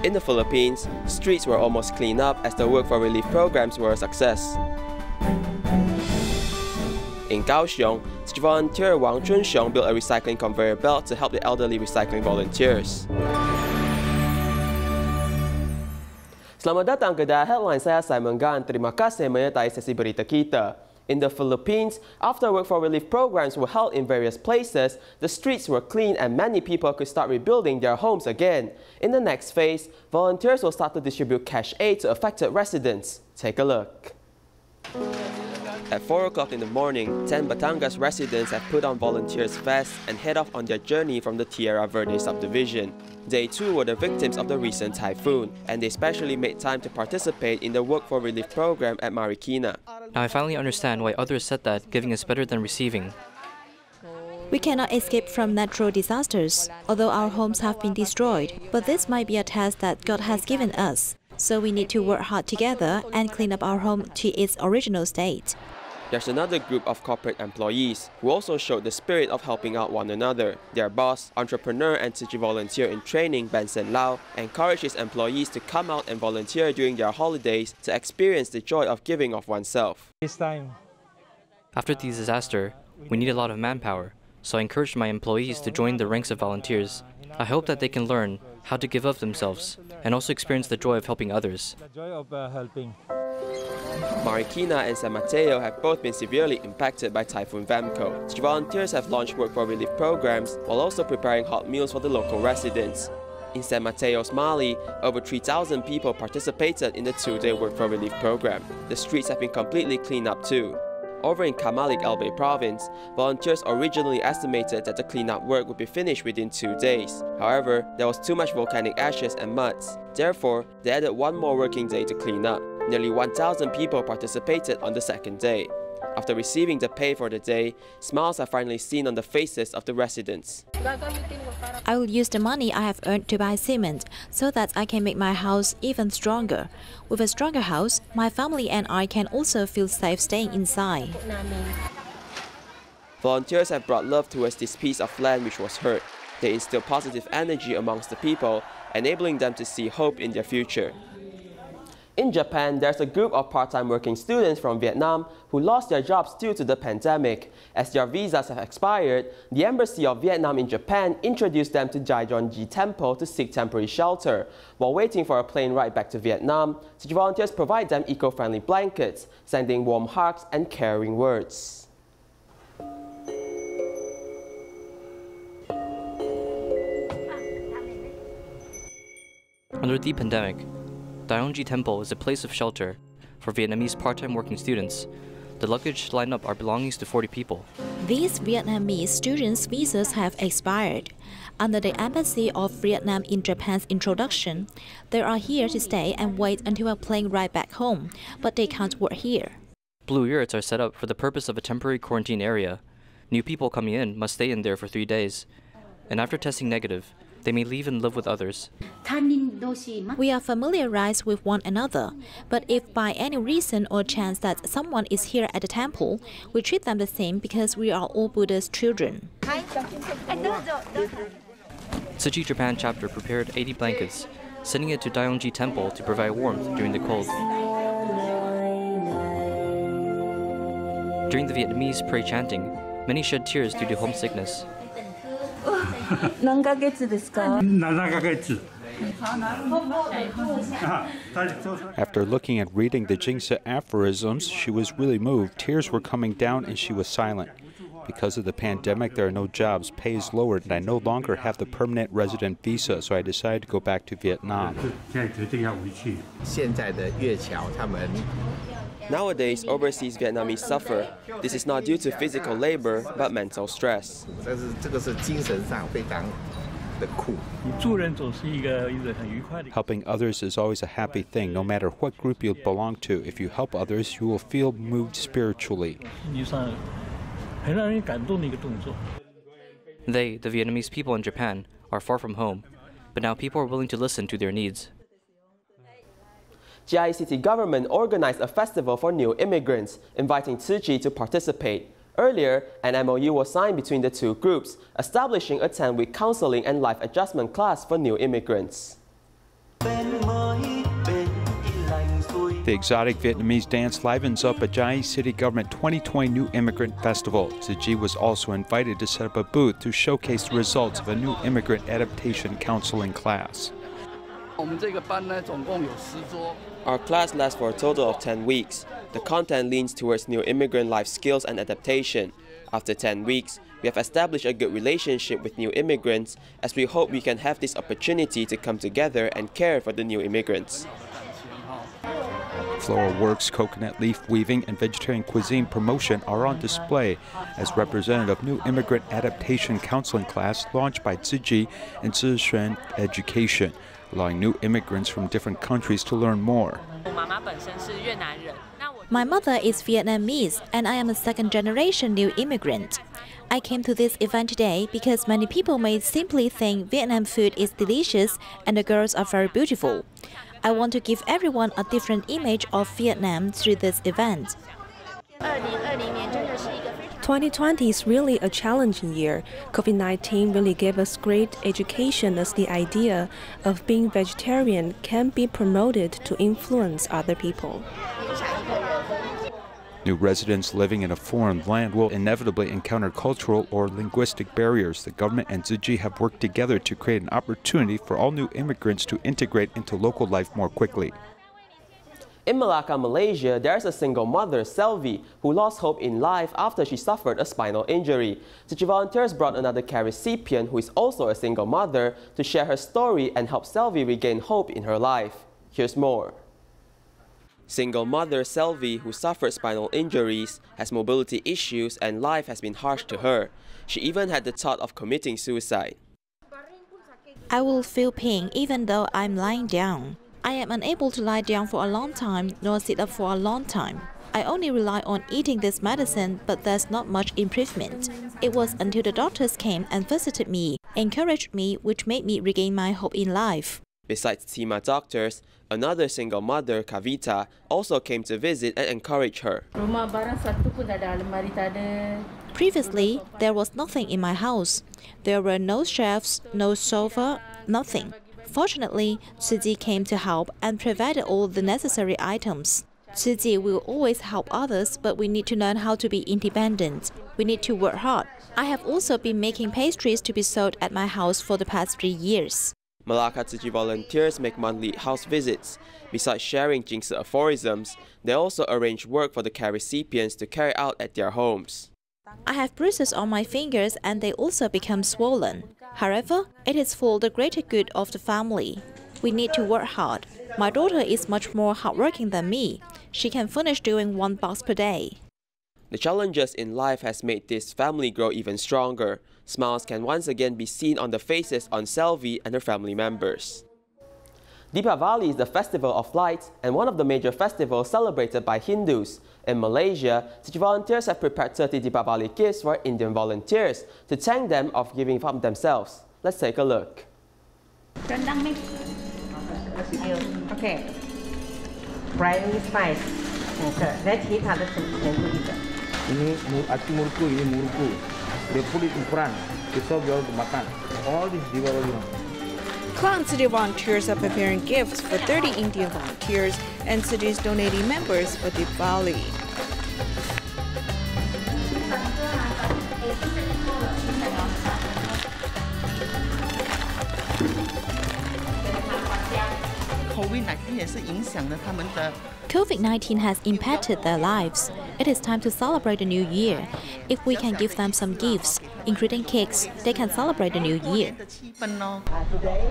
In the Philippines, streets were almost cleaned up as the work for relief programs were a success. In Kaohsiung, city volunteer Wang Chunxiong built a recycling conveyor belt to help the elderly recycling volunteers. Selamat datang ke DaAi Headlines, saya Simon Gan. Terima kasih menyertai sesi berita kita. In the Philippines, after work for relief programs were held in various places, the streets were cleaned and many people could start rebuilding their homes again. In the next phase, volunteers will start to distribute cash aid to affected residents. Take a look. At 4 o'clock in the morning, 10 Batangas residents have put on volunteers' vests and head off on their journey from the Tierra Verde subdivision. They too were the victims of the recent typhoon, and they specially made time to participate in the work for relief program at Marikina. Now I finally understand why others said that giving is better than receiving. We cannot escape from natural disasters, although our homes have been destroyed. But this might be a test that God has given us. So we need to work hard together and clean up our home to its original state. There's another group of corporate employees who also showed the spirit of helping out one another. Their boss, entrepreneur and Tzu Chi volunteer in training, Benson Lau, encouraged his employees to come out and volunteer during their holidays to experience the joy of giving of oneself. After the disaster, we need a lot of manpower, so I encouraged my employees to join the ranks of volunteers. I hope that they can learn how to give of themselves and also experience the joy of helping others. Marikina and San Mateo have both been severely impacted by Typhoon Vamco. Volunteers have launched work for relief programs while also preparing hot meals for the local residents. In San Mateo's Mali, over 3,000 people participated in the 2-day work for relief program. The streets have been completely cleaned up too. Over in Kamalik Albay province, volunteers originally estimated that the cleanup work would be finished within 2 days. However, there was too much volcanic ashes and muds. Therefore, they added one more working day to clean up. Nearly 1,000 people participated on the second day. After receiving the pay for the day, smiles are finally seen on the faces of the residents. I will use the money I have earned to buy cement so that I can make my house even stronger. With a stronger house, my family and I can also feel safe staying inside. Volunteers have brought love towards this piece of land which was hurt. They instill positive energy amongst the people, enabling them to see hope in their future. In Japan, there's a group of part-time working students from Vietnam who lost their jobs due to the pandemic. As their visas have expired, the Embassy of Vietnam in Japan introduced them to Daion-ji Temple to seek temporary shelter. While waiting for a plane ride back to Vietnam, such volunteers provide them eco-friendly blankets, sending warm hugs and caring words. Under the pandemic, Daion-ji Temple is a place of shelter for Vietnamese part-time working students. The luggage lined up our belongings to 40 people. These Vietnamese students' visas have expired. Under the Embassy of Vietnam in Japan's introduction, they are here to stay and wait until a plane ride back home, but they can't work here. Blue yurts are set up for the purpose of a temporary quarantine area. New people coming in must stay in there for 3 days, and after testing negative, they may leave and live with others. We are familiarized with one another, but if by any reason or chance that someone is here at the temple, we treat them the same because we are all Buddha's children. Tzu Chi Japan chapter prepared 80 blankets, sending it to Daion-ji Temple to provide warmth during the cold. During the Vietnamese prayer chanting, many shed tears due to homesickness. After looking at reading the Jingsa aphorisms, she was really moved. Tears were coming down and she was silent. Because of the pandemic, there are no jobs, pay is lowered, and I no longer have the permanent resident visa, so I decided to go back to Vietnam. Nowadays, overseas Vietnamese suffer. This is not due to physical labor, but mental stress. Helping others is always a happy thing, no matter what group you belong to. If you help others, you will feel moved spiritually. They, the Vietnamese people in Japan, are far from home, but now people are willing to listen to their needs. Chiayi City government organized a festival for new immigrants, inviting Tzu Chi to participate. Earlier, an MOU was signed between the two groups, establishing a 10-week counseling and life adjustment class for new immigrants. The exotic Vietnamese dance livens up a DaAi City Government 2020 New Immigrant Festival. Tzu Chi was also invited to set up a booth to showcase the results of a new immigrant adaptation counseling class. Our class lasts for a total of 10 weeks. The content leans towards new immigrant life skills and adaptation. After 10 weeks, we have established a good relationship with new immigrants, as we hope we can have this opportunity to come together and care for the new immigrants. Floral works, coconut leaf weaving, and vegetarian cuisine promotion are on display as representative new immigrant adaptation counseling class launched by Tzu Chi and Tzu Chi Education, allowing new immigrants from different countries to learn more. My mother is Vietnamese and I am a second-generation new immigrant. I came to this event today because many people may simply think Vietnam food is delicious and the girls are very beautiful. I want to give everyone a different image of Vietnam through this event. 2020 is really a challenging year. COVID-19 really gave us great education as the idea of being vegetarian can be promoted to influence other people. New residents living in a foreign land will inevitably encounter cultural or linguistic barriers. The government and Tzu Chi have worked together to create an opportunity for all new immigrants to integrate into local life more quickly. In Malacca, Malaysia, there is a single mother, Selvi, who lost hope in life after she suffered a spinal injury. Tzu Chi volunteers brought another care recipient who is also a single mother to share her story and help Selvi regain hope in her life. Here's more. Single mother Selvi, who suffered spinal injuries, has mobility issues and life has been harsh to her. She even had the thought of committing suicide. I will feel pain even though I'm lying down. I am unable to lie down for a long time nor sit up for a long time. I only rely on eating this medicine, but there's not much improvement. It was until the doctors came and visited me, encouraged me, which made me regain my hope in life. Besides Terima doctors, another single mother, Kavita, also came to visit and encourage her. Previously, there was nothing in my house. There were no shelves, no sofa, nothing. Fortunately, Tzu Chi came to help and provided all the necessary items. Tzu Chi will always help others, but we need to learn how to be independent. We need to work hard. I have also been making pastries to be sold at my house for the past 3 years. Malacca Tzu Chi volunteers make monthly house visits. Besides sharing Jingsi aphorisms, they also arrange work for the care recipients to carry out at their homes. I have bruises on my fingers and they also become swollen. However, it is for the greater good of the family. We need to work hard. My daughter is much more hardworking than me. She can finish doing 1 box per day. The challenges in life has made this family grow even stronger. Smiles can once again be seen on the faces on Selvi and her family members. Deepavali is the festival of lights and one of the major festivals celebrated by Hindus. In Malaysia, Tzu Chi volunteers have prepared 30 Deepavali gifts for Indian volunteers to thank them of giving from themselves. Let's take a look. Okay. Brightly spice. Ini aci murku, ini murku. Dia put it in front. Kita jual makan. All this Diwali. Clan City volunteers are preparing gifts for 30 Indian volunteers and cities donating members for Diwali. COVID-19 has impacted their lives. It is time to celebrate the new year. If we can give them some gifts, including cakes, they can celebrate the new year. Today,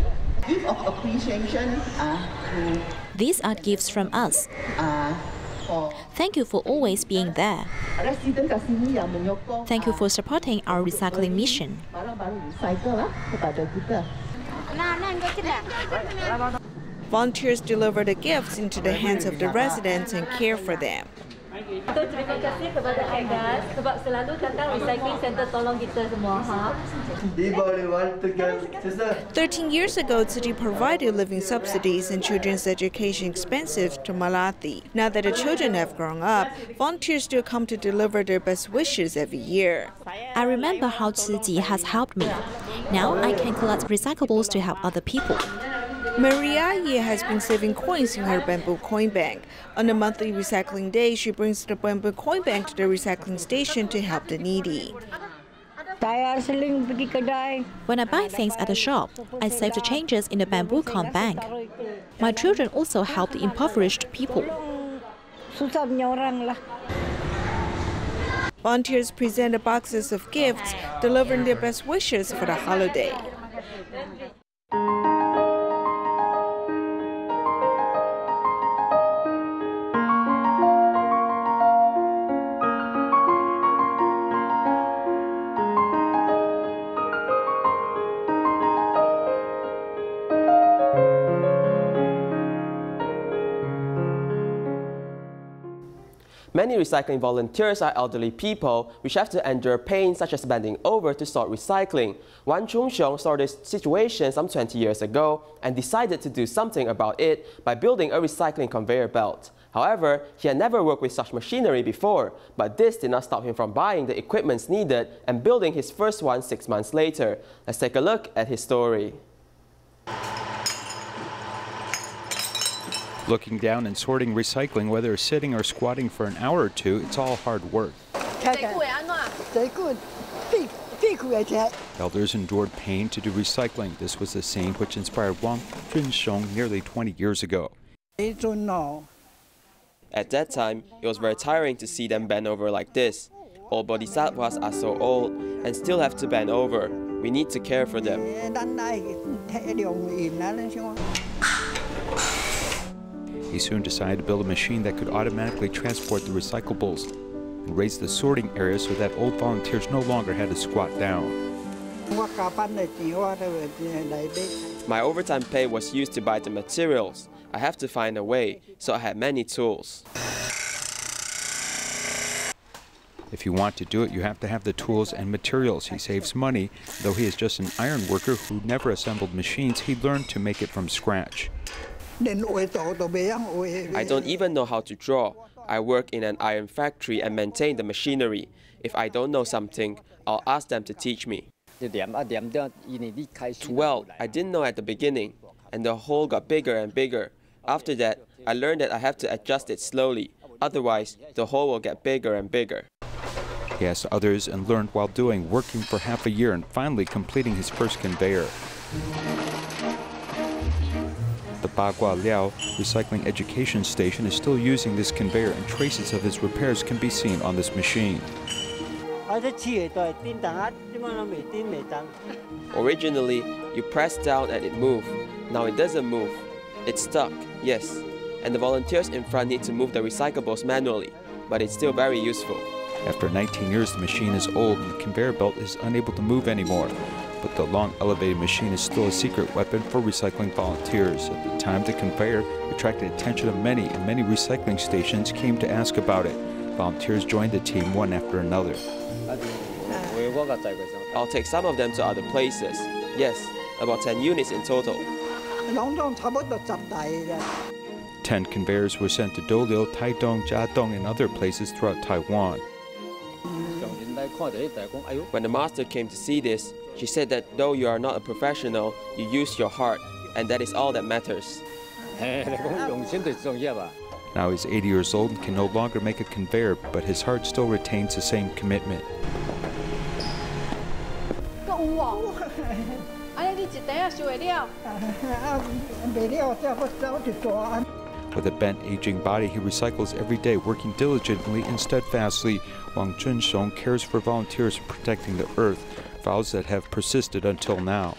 gift of appreciation These are gifts from us. Thank you for always being there. Thank you for supporting our recycling mission. Volunteers deliver the gifts into the hands of the residents and care for them. Terima kasih kepada anda sebab selalu datang recycling center tolong kita semua. 13 years ago, Tzu Chi provided living subsidies and children's education expenses to Malathi. Now that the children have grown up, volunteers still come to deliver their best wishes every year. I remember how Tzu Chi has helped me. Now I can collect recyclables to help other people. Maria Ye has been saving coins in her bamboo coin bank. On a monthly recycling day, she brings the bamboo coin bank to the recycling station to help the needy. When I buy things at the shop, I save the changes in the bamboo coin bank. My children also help the impoverished people. Volunteers present the boxes of gifts, delivering their best wishes for the holiday. Many recycling volunteers are elderly people which have to endure pain such as bending over to start recycling. Wang Chunxiong saw this situation some 20 years ago and decided to do something about it by building a recycling conveyor belt. However, he had never worked with such machinery before, but this did not stop him from buying the equipment needed and building his first one 6 months later. Let's take a look at his story. Looking down and sorting recycling, whether sitting or squatting for an hour or two, it's all hard work. Elders endured pain to do recycling. This was the scene which inspired Wang Chunxiong nearly 20 years ago. At that time, it was very tiring to see them bend over like this. All bodhisattvas are so old and still have to bend over. We need to care for them. He soon decided to build a machine that could automatically transport the recyclables and raise the sorting area so that old volunteers no longer had to squat down. My overtime pay was used to buy the materials. I have to find a way, so I had many tools. If you want to do it, you have to have the tools and materials. He saves money. Though he is just an iron worker who never assembled machines, he learned to make it from scratch. I don't even know how to draw. I work in an iron factory and maintain the machinery. If I don't know something, I'll ask them to teach me. To weld, I didn't know at the beginning, and the hole got bigger and bigger. After that, I learned that I have to adjust it slowly. Otherwise, the hole will get bigger and bigger. He asked others and learned while working for half a year and finally completing his first conveyor. The Bagua Liao Recycling Education Station is still using this conveyor, and traces of its repairs can be seen on this machine. Originally, you press down and it moved. Now it doesn't move. It's stuck, yes. And the volunteers in front need to move the recyclables manually, but it's still very useful. After 19 years, the machine is old and the conveyor belt is unable to move anymore. But the long elevated machine is still a secret weapon for recycling volunteers. At the time, the conveyor attracted attention of many, and many recycling stations came to ask about it. Volunteers joined the team one after another. I'll take some of them to other places. Yes, about 10 units in total. 10 conveyors were sent to Doliu, Taidong, Jiadong, and other places throughout Taiwan. When the master came to see this, she said that though you are not a professional, you use your heart, and that is all that matters. Now he's 80 years old and can no longer make a conveyor, but his heart still retains the same commitment. With a bent, aging body, he recycles every day, working diligently and steadfastly. Wang Chunxiong cares for volunteers protecting the earth, vows that have persisted until now.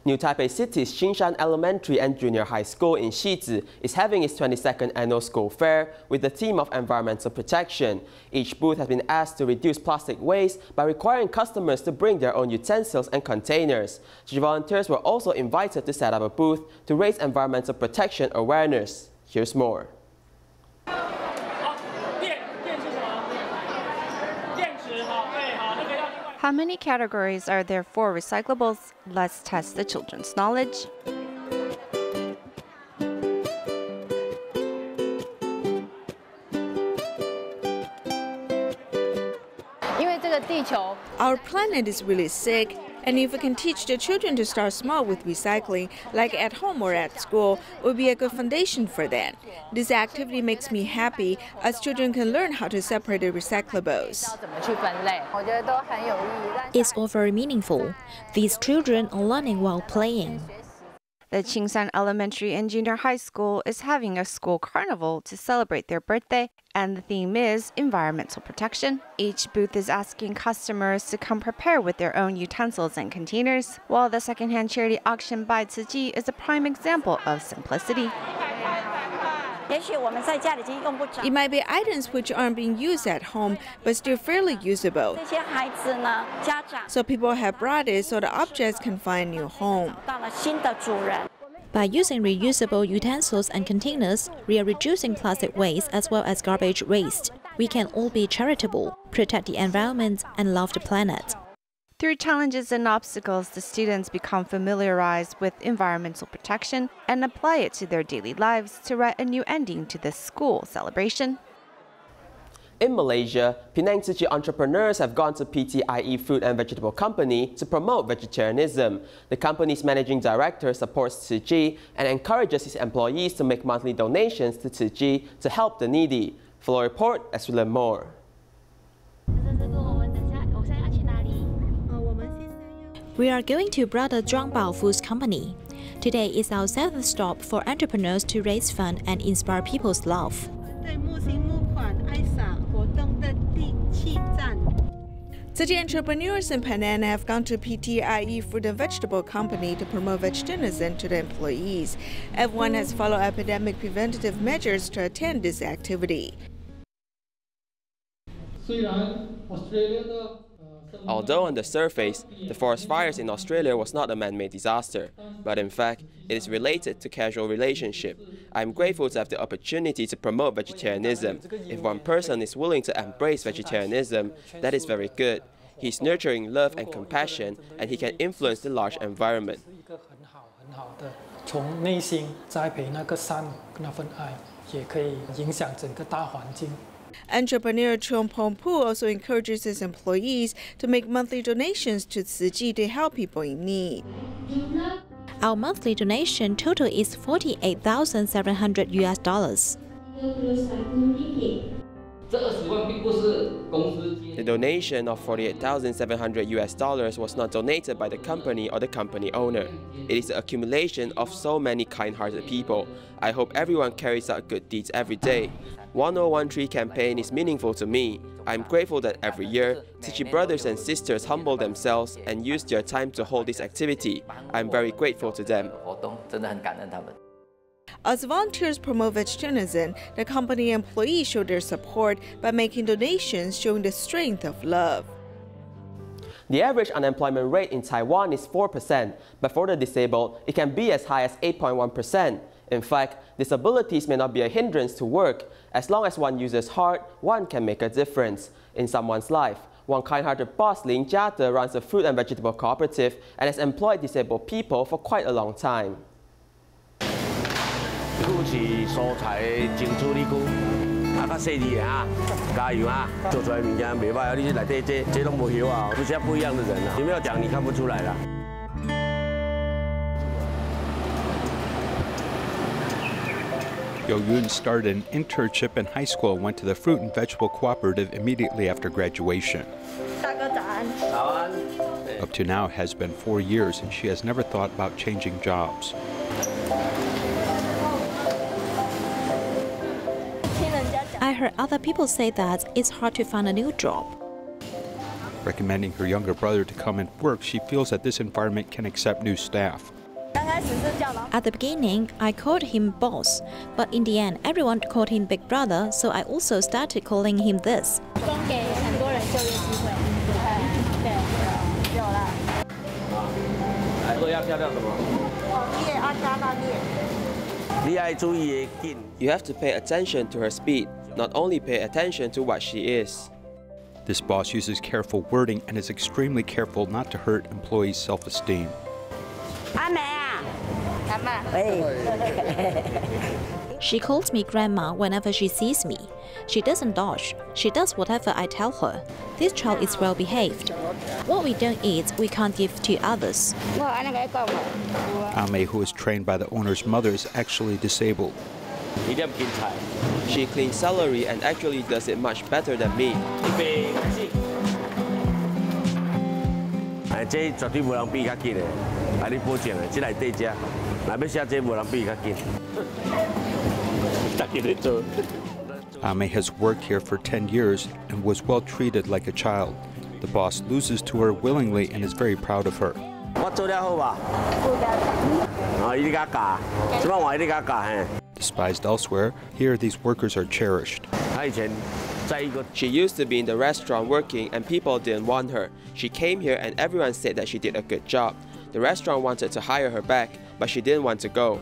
New Taipei City's Xingshan Elementary and Junior High School in Xizhi is having its 22nd annual school fair with the theme of environmental protection. Each booth has been asked to reduce plastic waste by requiring customers to bring their own utensils and containers. Volunteers were also invited to set up a booth to raise environmental protection awareness. Here's more. How many categories are there for recyclables? Let's test the children's knowledge. Our planet is really sick, And if we can teach the children to start small with recycling, like at home or at school, it would be a good foundation for them. This activity makes me happy, as children can learn how to separate the recyclables. It's all very meaningful. These children are learning while playing. The Qingsan Elementary and Junior High School is having a school carnival to celebrate their birthday, and the theme is environmental protection. Each booth is asking customers to come prepared with their own utensils and containers, while the secondhand charity auction by Tzu Chi is a prime example of simplicity. It might be items which aren't being used at home, but still fairly usable. So people have brought it so the objects can find a new home. By using reusable utensils and containers, we are reducing plastic waste as well as garbage waste. We can all be charitable, protect the environment, and love the planet. Through challenges and obstacles, the students become familiarized with environmental protection and apply it to their daily lives to write a new ending to this school celebration. In Malaysia, Penang Tzu Chi entrepreneurs have gone to PTIE Fruit and Vegetable Company to promote vegetarianism. The company's managing director supports Tzu Chi and encourages his employees to make monthly donations to Tzu Chi to help the needy. For a report, let's learn more. We are going to Brother Zhuangbao Foods Company. Today is our 7th stop for entrepreneurs to raise fund and inspire people's love. Tzu Chi entrepreneurs in Penang have gone to PTIE Fruit and Vegetable Company to promote vegetarianism to the employees. Everyone has followed epidemic preventative measures to attend this activity. Although on the surface, the forest fires in Australia was not a man-made disaster, but in fact, it is related to casual relationship. I am grateful to have the opportunity to promote vegetarianism. If one person is willing to embrace vegetarianism, that is very good. He's nurturing love and compassion, and he can influence the large environment. Entrepreneur Chong Pong Pu also encourages his employees to make monthly donations to Tzu Chi to help people in need. Our monthly donation total is $48,700. The donation of $48,700 was not donated by the company or the company owner. It is the accumulation of so many kind-hearted people. I hope everyone carries out good deeds every day. 1013 campaign is meaningful to me. I'm grateful that every year, Tzu Chi brothers and sisters humble themselves and use their time to hold this activity. I'm very grateful to them. As volunteers promote vegetarianism, the company employees show their support by making donations, showing the strength of love. The average unemployment rate in Taiwan is 4%, but for the disabled, it can be as high as 8.1%. In fact, disabilities may not be a hindrance to work. As long as one uses heart, one can make a difference in someone's life. One kind-hearted boss, Lin Jiade, runs a fruit and vegetable cooperative and has employed disabled people for quite a long time. Yo Yun started an internship in high school and went to the Fruit and Vegetable Cooperative immediately after graduation. Up to now, it has been 4 years, and she has never thought about changing jobs. I heard other people say that it's hard to find a new job. Recommending her younger brother to come and work, she feels that this environment can accept new staff. At the beginning, I called him boss, but in the end, everyone called him big brother, so I also started calling him this. You have to pay attention to her speed, not only pay attention to what she is. This boss uses careful wording and is extremely careful not to hurt employees' self-esteem. She calls me grandma whenever she sees me. She doesn't dodge. She does whatever I tell her. This child is well behaved. What we don't eat, we can't give to others. Ame, who is trained by the owner's mother, is actually disabled. She cleans celery and actually does it much better than me. Ame has worked here for 10 years and was well treated like a child. The boss loses to her willingly and is very proud of her. Despised elsewhere, here these workers are cherished. She used to be in the restaurant working and people didn't want her. She came here and everyone said that she did a good job. The restaurant wanted to hire her back, but she didn't want to go.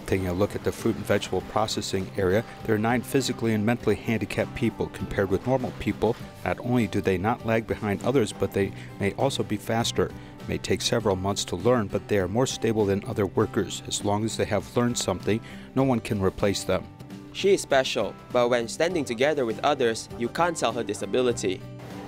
Taking a look at the fruit and vegetable processing area, there are 9 physically and mentally handicapped people. Compared with normal people, not only do they not lag behind others, but they may also be faster. It may take several months to learn, but they are more stable than other workers. As long as they have learned something, no one can replace them. She is special, but when standing together with others, you can't tell her disability.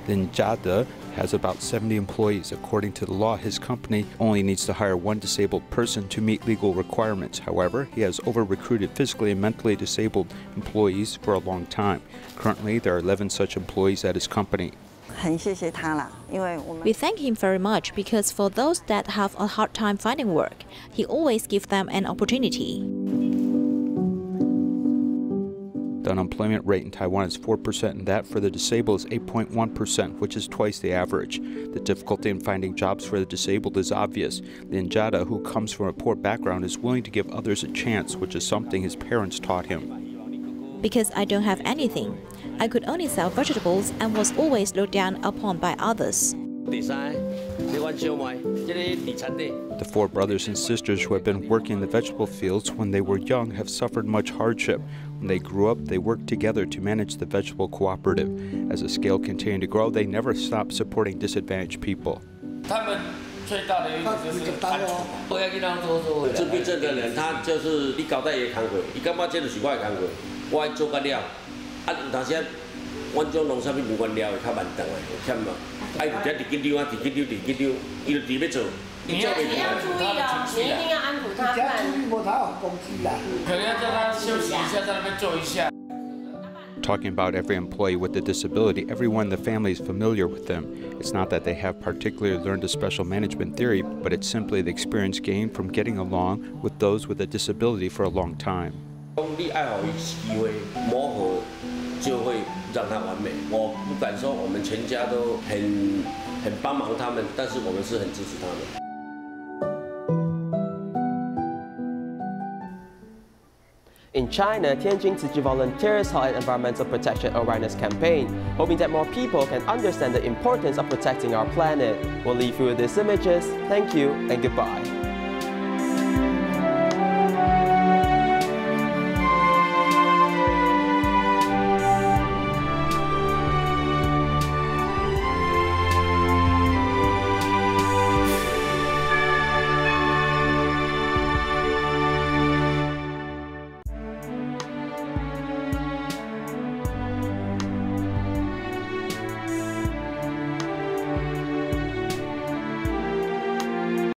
Daion-ji has about 70 employees. According to the law, his company only needs to hire 1 disabled person to meet legal requirements. However, he has over-recruited physically and mentally disabled employees for a long time. Currently, there are 11 such employees at his company. We thank him very much because for those that have a hard time finding work, he always gives them an opportunity. The unemployment rate in Taiwan is 4%, and that for the disabled is 8.1%, which is twice the average. The difficulty in finding jobs for the disabled is obvious. Daion-ji, who comes from a poor background, is willing to give others a chance, which is something his parents taught him. Because I don't have anything. I could only sell vegetables and was always looked down upon by others. The 4 brothers and sisters who have been working in the vegetable fields when they were young have suffered much hardship. When they grew up, they worked together to manage the vegetable cooperative. As the scale continued to grow, they never stopped supporting disadvantaged people. Talking about every employee with a disability, everyone in the family is familiar with them. It's not that they have particularly learned a special management theory, but it's simply the experience gained from getting along with those with a disability for a long time. In China, Tianjin Tzu Chi volunteers held an environmental protection awareness campaign, hoping that more people can understand the importance of protecting our planet. We'll leave you with these images. Thank you and goodbye.